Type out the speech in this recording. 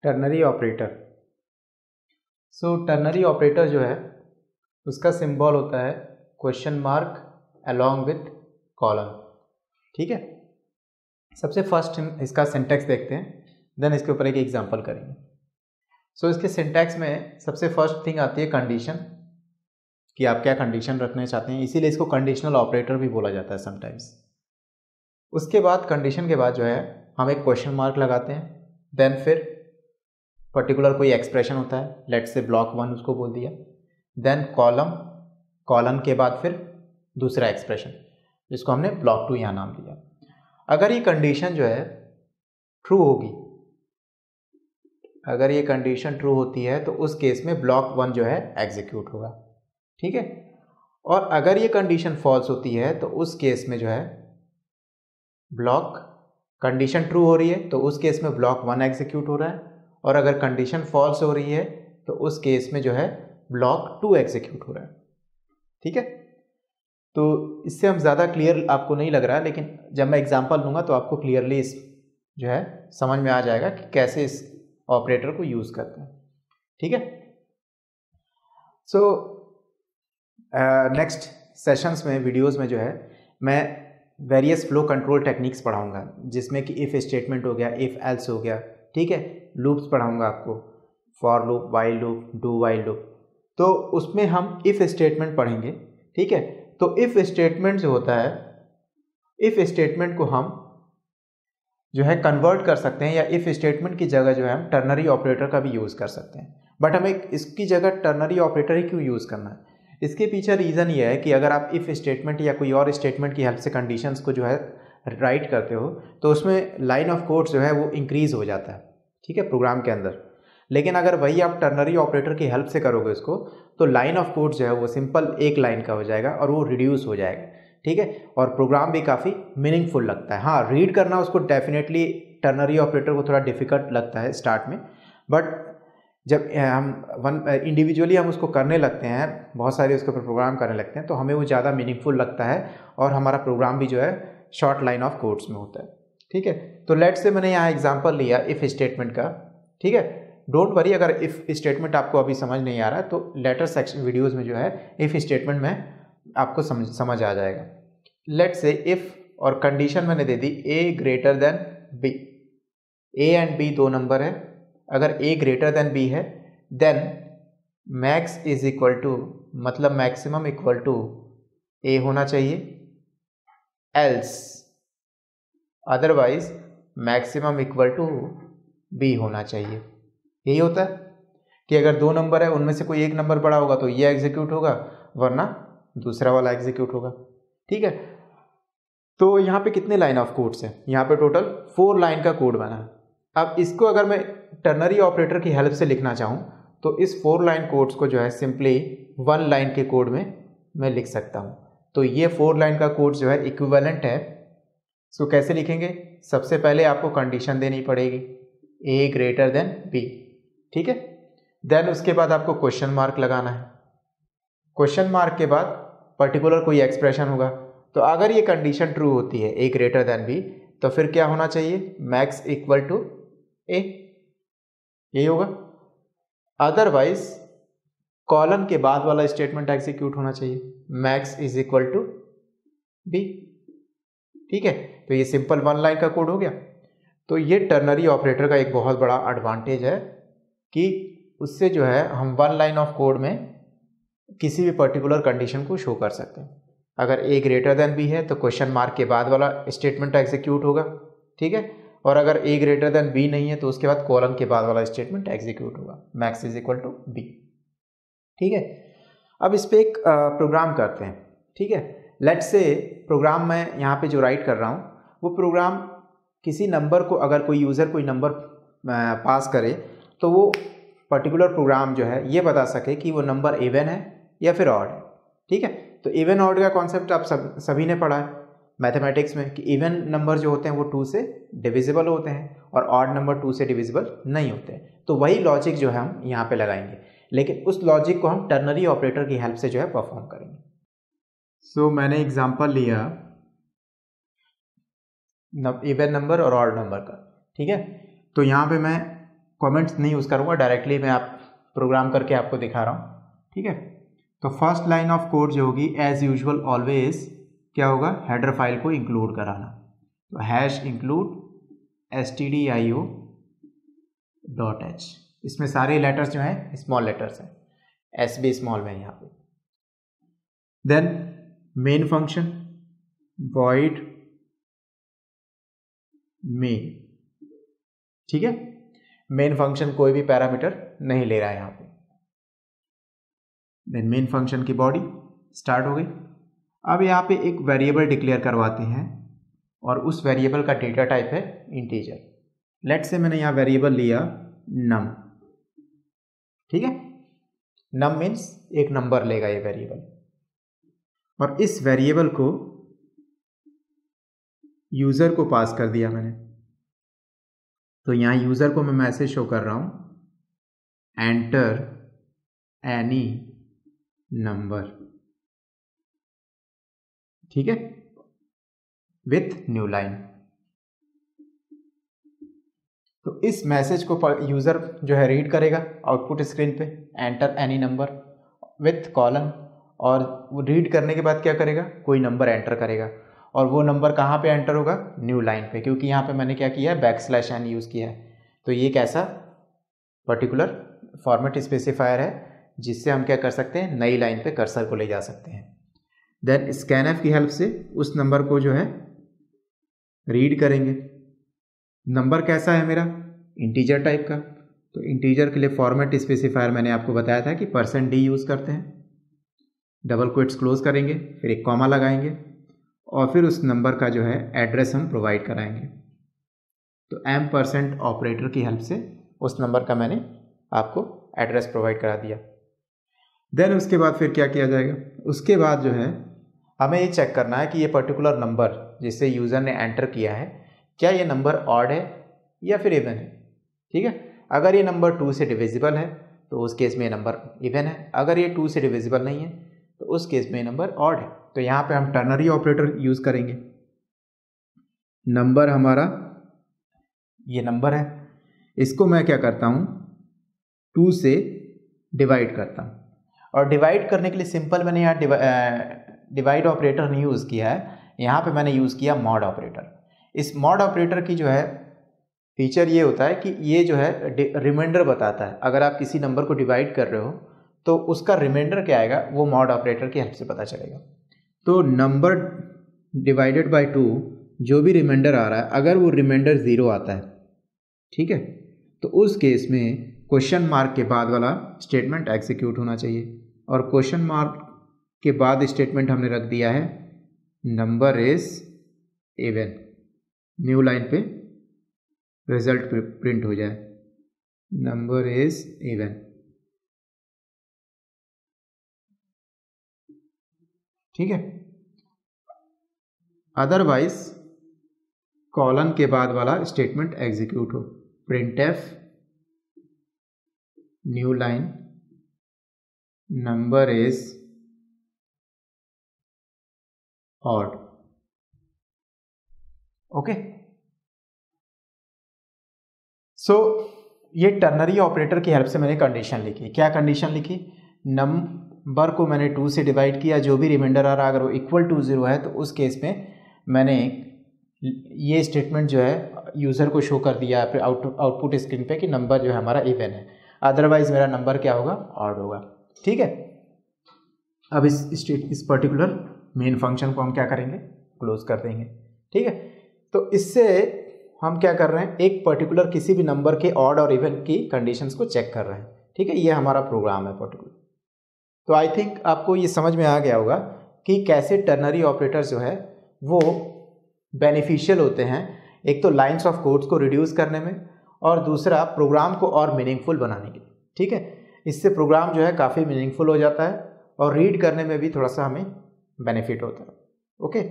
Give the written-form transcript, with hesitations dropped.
Ternary operator. Ternary operator जो है उसका सिंबल होता है question mark along with column. ठीक है, सबसे फर्स्ट हम इसका सिंटैक्स देखते हैं, देन इसके ऊपर एक एग्जांपल करेंगे। इसके सिंटैक्स में सबसे फर्स्ट थिंग आती है कंडीशन, कि आप क्या कंडीशन रखना चाहते हैं, इसीलिए इसको कंडीशनल ऑपरेटर भी बोला जाता है समटाइम्स। उसके बाद कंडीशन के बाद जो है हम एक क्वेश्चन मार्क लगाते हैं, देन फिर पर्टिकुलर कोई एक्सप्रेशन होता है, लेट्स से ब्लॉक 1 उसको बोल दिया, देन कॉलम के बाद फिर दूसरा एक्सप्रेशन जिसको हमने ब्लॉक 2 यहाँ नाम दिया। अगर ये कंडीशन जो है ट्रू होगी, अगर ये कंडीशन ट्रू होती है तो उस केस में ब्लॉक 1 जो है एग्जीक्यूट होगा। ठीक है, और अगर ये कंडीशन फॉल्स होती है तो उस केस में जो है कंडीशन ट्रू हो रही है तो उस केस में ब्लॉक 1 एग्जीक्यूट हो रहा है, और अगर कंडीशन फॉल्स हो रही है तो उस केस में जो है ब्लॉक 2 एग्जीक्यूट हो रहा है। ठीक है, तो इससे हम ज़्यादा क्लियर आपको नहीं लग रहा है, लेकिन जब मैं एग्जांपल लूँगा तो आपको क्लियरली इस जो है समझ में आ जाएगा कि कैसे इस ऑपरेटर को यूज़ करते हैं। ठीक है, नेक्स्ट सेशंस में, वीडियोस में जो है मैं वेरियस फ्लो कंट्रोल टेक्निक्स पढ़ाऊंगा, जिसमें कि इफ़ स्टेटमेंट हो गया, इफ़ एल्स हो गया, ठीक है, लूप्स पढ़ाऊंगा आपको, for loop, while loop, do while loop. तो उसमें हम इफ़ स्टेटमेंट पढ़ेंगे। ठीक है, तो इफ़ स्टेटमेंट जो होता है, इफ़ स्टेटमेंट को हम जो है कन्वर्ट कर सकते हैं, या इफ़ स्टेटमेंट की जगह जो है हम टर्नरी ऑपरेटर का भी यूज़ कर सकते हैं। बट हमें इसकी जगह टर्नरी ऑपरेटर ही क्यों यूज़ करना है, इसके पीछे रीज़न ये है कि अगर आप इफ़ स्टेटमेंट या कोई और स्टेटमेंट की हेल्प से कंडीशंस को जो है राइट करते हो तो उसमें लाइन ऑफ कोड्स जो है वो इंक्रीज़ हो जाता है। ठीक है, प्रोग्राम के अंदर। लेकिन अगर वही आप टर्नरी ऑपरेटर की हेल्प से करोगे इसको, तो लाइन ऑफ कोड्स जो है वो सिंपल एक लाइन का हो जाएगा और वो रिड्यूस हो जाएगा। ठीक है, और प्रोग्राम भी काफ़ी मीनिंगफुल लगता है। हाँ, रीड करना उसको डेफिनेटली टर्नरी ऑपरेटर को थोड़ा डिफ़िकल्ट लगता है स्टार्ट में, बट जब हम इंडिविजुअली हम उसको करने लगते हैं, बहुत सारे उसके ऊपर प्रोग्राम करने लगते हैं, तो हमें वो ज़्यादा मीनिंगफुल लगता है और हमारा प्रोग्राम भी जो है शॉर्ट लाइन ऑफ कोड्स में होता है। ठीक है, तो लेट्स से मैंने यहाँ एग्जांपल लिया इफ़ स्टेटमेंट का। ठीक है, डोंट वरी, अगर इफ़ स्टेटमेंट आपको अभी समझ नहीं आ रहा है तो लेटर सेक्शन वीडियोज़ में जो है इफ़ स्टेटमेंट में आपको समझ आ जाएगा। लेट्स से इफ़ और कंडीशन मैंने दे दी A greater than B, A and B दो नंबर है, अगर a ग्रेटर देन b है then max is equal to, मतलब मैक्सिमम इक्वल टू a होना चाहिए, else otherwise maximum equal to b होना चाहिए। यही होता है कि अगर दो नंबर है उनमें से कोई एक नंबर बड़ा होगा तो ये एग्जीक्यूट होगा, वरना दूसरा वाला एग्जीक्यूट होगा। ठीक है, तो यहाँ पे कितने लाइन ऑफ कोड्स हैं, यहाँ पे टोटल 4 लाइन का कोड बना है। अब इसको अगर मैं टर्नरी ऑपरेटर की हेल्प से लिखना चाहूँ तो इस 4 लाइन कोड्स को जो है सिंपली 1 लाइन के कोड में मैं लिख सकता हूँ। तो ये 4 लाइन का कोड जो है इक्विवेलेंट है। सो कैसे लिखेंगे, सबसे पहले आपको कंडीशन देनी पड़ेगी a ग्रेटर देन b। ठीक है, देन उसके बाद आपको क्वेश्चन मार्क लगाना है, क्वेश्चन मार्क के बाद पर्टिकुलर कोई एक्सप्रेशन होगा। तो अगर ये कंडीशन ट्रू होती है a ग्रेटर देन b, तो फिर क्या होना चाहिए, मैक्स इक्वल टू a, यही होगा। अदरवाइज कॉलन के बाद वाला स्टेटमेंट एग्जीक्यूट होना चाहिए, max is equal to b। ठीक है, तो ये सिंपल 1 लाइन का कोड हो गया। तो ये टर्नरी ऑपरेटर का एक बहुत बड़ा एडवांटेज है कि उससे जो है हम 1 लाइन ऑफ कोड में किसी भी पर्टिकुलर कंडीशन को शो कर सकते हैं। अगर a ग्रेटर देन b है तो क्वेश्चन मार्क के बाद वाला स्टेटमेंट एग्जीक्यूट होगा। ठीक है, और अगर a ग्रेटर देन b नहीं है तो उसके बाद कॉलन के बाद वाला स्टेटमेंट एग्जीक्यूट होगा, max is equal to b। ठीक है, अब इस पे एक प्रोग्राम करते हैं। ठीक है, लेट्स से प्रोग्राम मैं यहाँ पे जो राइट कर रहा हूँ वो प्रोग्राम किसी नंबर को, अगर कोई यूज़र कोई नंबर पास करे तो वो पर्टिकुलर प्रोग्राम जो है ये बता सके कि वो नंबर इवन है या फिर ऑड है। ठीक है, तो इवन ऑड का कॉन्सेप्ट आप सभी ने पढ़ा है मैथमेटिक्स में, कि इवन नंबर जो होते हैं वो 2 से डिविजिबल होते हैं और ऑड नंबर 2 से डिविजिबल नहीं होते हैं। तो वही लॉजिक जो है हम यहाँ पे लगाएंगे, लेकिन उस लॉजिक को हम टर्नरी ऑपरेटर की हेल्प से जो है परफॉर्म करेंगे। सो मैंने एग्जांपल लिया इवन नंबर और ऑड नंबर का। ठीक है, तो यहाँ पे मैं कमेंट्स नहीं यूज़ करूँगा, डायरेक्टली मैं आप प्रोग्राम करके आपको दिखा रहा हूँ, ठीक है। तो फर्स्ट लाइन ऑफ कोड जो होगी एज यूजुअल ऑलवेज क्या होगा, हेडर फाइल को इंक्लूड कराना। तो हैश इंक्लूड stdio.h, इसमें सारे लेटर्स जो हैं स्मॉल लेटर्स हैं, एस भी स्मॉल में है यहाँ पे। Then main function void main, ठीक है। मेन फंक्शन कोई भी पैरामीटर नहीं ले रहा है यहाँ पे। देन मेन फंक्शन की बॉडी स्टार्ट हो गई। अब यहाँ पे एक वेरिएबल डिक्लेयर करवाते हैं और उस वेरिएबल का डेटा टाइप है इंटीजर। लेट्स से मैंने यहाँ वेरिएबल लिया num, ठीक है। num मीन्स एक नंबर लेगा ये वेरिएबल, और इस वेरिएबल को यूज़र को पास कर दिया मैंने। तो यहाँ यूज़र को मैं मैसेज शो कर रहा हूँ एंटर एनी नंबर, ठीक है, विथ न्यू लाइन। तो इस मैसेज को यूज़र जो है रीड करेगा आउटपुट स्क्रीन पे, enter any number with colon, और वो रीड करने के बाद क्या करेगा, कोई नंबर एंटर करेगा, और वो नंबर कहाँ पे एंटर होगा, न्यू लाइन पे, क्योंकि यहाँ पे मैंने क्या किया है, \n यूज़ किया है। तो ये एक ऐसा पर्टिकुलर फॉर्मेट स्पेसिफायर है जिससे हम क्या कर सकते हैं, नई लाइन पे कर्सर को ले जा सकते हैं। देन स्कैनफ की हेल्प से उस नंबर को जो है रीड करेंगे। नंबर कैसा है मेरा, इंटीजर टाइप का। तो इंटीजर के लिए फॉर्मेट स्पेसिफायर मैंने आपको बताया था कि %d यूज़ करते हैं, डबल क्विट्स क्लोज करेंगे, फिर एक कॉमा लगाएंगे, और फिर उस नंबर का जो है एड्रेस हम प्रोवाइड कराएंगे। तो %, ऑपरेटर की हेल्प से उस नंबर का मैंने आपको एड्रेस प्रोवाइड करा दिया। देन उसके बाद फिर क्या किया जाएगा, उसके बाद जो है हमें ये चेक करना है कि ये पर्टिकुलर नंबर जिसे यूज़र ने एंटर किया है, क्या ये नंबर ऑड है या फिर इवन है, ठीक है। अगर ये नंबर 2 से डिविजिबल है तो उस केस में ये नंबर इवन है, अगर ये 2 से डिविजिबल नहीं है तो उस केस में ये नंबर ऑड है। तो यहाँ पे हम टर्नरी ऑपरेटर यूज़ करेंगे। नंबर हमारा ये नंबर है, इसको मैं क्या करता हूँ, 2 से डिवाइड करता हूँ, और डिवाइड करने के लिए सिंपल मैंने यहाँ डिवाइड ऑपरेटर नहीं यूज़ किया है, यहाँ पे मैंने यूज़ किया मॉड ऑपरेटर। इस मॉड ऑपरेटर की जो है फीचर ये होता है कि ये जो है रिमाइंडर बताता है। अगर आप किसी नंबर को डिवाइड कर रहे हो तो उसका रिमाइंडर क्या आएगा, वो मॉड ऑपरेटर की हेल्प से पता चलेगा। तो नंबर डिवाइडेड बाय 2 जो भी रिमाइंडर आ रहा है, अगर वो रिमाइंडर 0 आता है, ठीक है, तो उस केस में क्वेश्चन मार्क के बाद वाला स्टेटमेंट एग्जीक्यूट होना चाहिए। और क्वेश्चन मार्क के बाद स्टेटमेंट हमने रख दिया है number is even, new line पे रिजल्ट प्रिंट हो जाए, नंबर इज इवन, ठीक है। अदरवाइज कॉलन के बाद वाला स्टेटमेंट एग्जीक्यूट हो, printf new line number is odd, okay. So ये टर्नरी ऑपरेटर की हेल्प से मैंने कंडीशन लिखी। क्या कंडीशन लिखी, नंबर को मैंने 2 से डिवाइड किया, जो भी रिमाइंडर आ रहा अगर वो इक्वल टू 0 है तो उस केस में मैंने ये स्टेटमेंट जो है यूज़र को शो कर दिया आउटपुट स्क्रीन पे कि नंबर जो है हमारा इवन है, अदरवाइज मेरा नंबर क्या होगा, ऑड होगा, ठीक है। अब इस पर्टिकुलर मेन फंक्शन को हम क्या करेंगे, क्लोज कर देंगे, ठीक है। तो इससे हम क्या कर रहे हैं, एक पर्टिकुलर किसी भी नंबर के ऑड और इवन की कंडीशंस को चेक कर रहे हैं, ठीक है। ये हमारा प्रोग्राम है पर्टिकुलर। तो आई थिंक आपको ये समझ में आ गया होगा कि कैसे टर्नरी ऑपरेटर्स जो है वो बेनिफिशियल होते हैं, एक तो लाइंस ऑफ कोड्स को रिड्यूस करने में, और दूसरा प्रोग्राम को और मीनिंगफुल बनाने के लिए, ठीक है। इससे प्रोग्राम जो है काफ़ी मीनिंगफुल हो जाता है और रीड करने में भी थोड़ा सा हमें बेनिफिट होता है, ओके।